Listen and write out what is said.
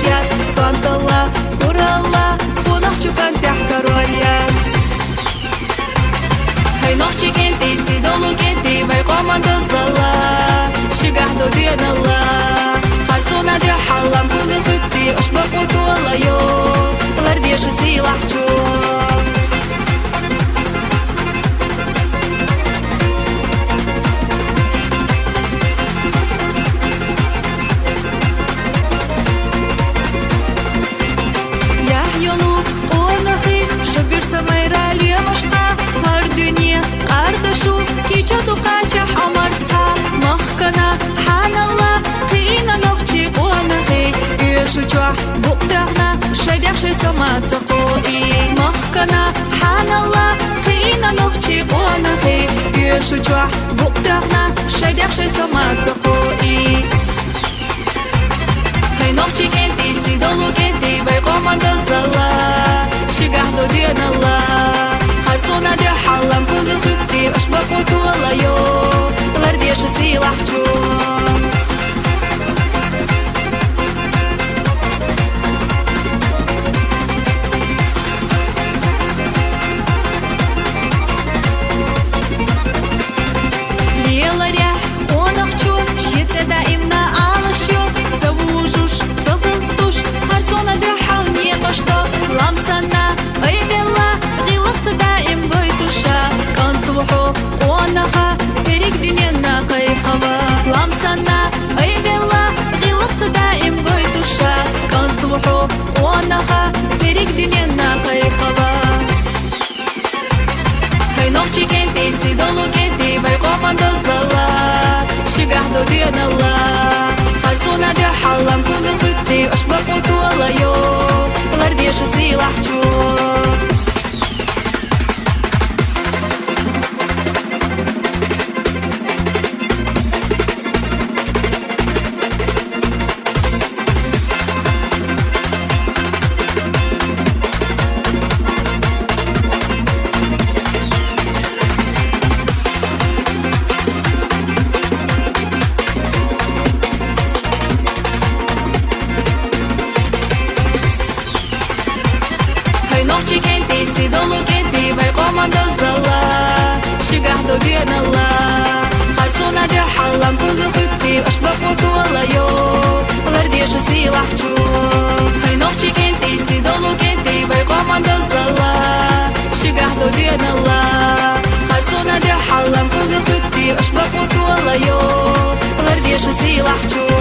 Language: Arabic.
شات صند الله كور الله بونخ چوكان تحكر وريات هاي نخشي كنتي سيدولو كنتي ويقومان دزالله شقح دو دين الله خالصونا دي حلم كل خطي اشبق وطول يو لرديش سيلح چو شبير سميرة لي مشتا هر دنيا قردشو كيجا دوقاتي حمرسها مخكنا حان الله قينا نغتي قونخي يشو جوع بقدرنا شديح شي سمات قوئي مخكنا حان الله قينا نغتي قونخي يشو جوع بقدرنا شديح شي سمات قوئي هاي نغتي كنتي سيدولو كنتي بيقومان دزالله شقح دو دين الله خالصونا دي حلم كل خطي اشبق وطول يو لرديش سيلح چو ليلة ريح قونق چو شيتة دائمنا عالشو تسوجوش تفلطوش خالصونا دي حلمي قشطة لامسنا اي بلا غلطت دائم بيتوشا كنتوحو قونخا تريك دنيانا قيقبا لامسنا اي بلا غلطت دائم بيتوشا كنتوحو قونخا تريك دنيانا قيقبا هاي نوخشي كنتي سيدولو كنتي بيقومان دزالله شقح دو دين الله خالصونا دي حلم كل خطي اشبق وطول يو لرديش سيلح چو نوخشي كنتي سيدولو كنتي بيقومان دزالله شقح دو دين الله خالصونا دي حلم كل خطي اشبق وطول يو لرديش سيلح چو هاي نوخشي كنتي سيدولو كنتي بيقومان دزالله شقح دو دين الله خالصونا دي حلم كل خطي اشبق وطول يو لرديش سيلح چو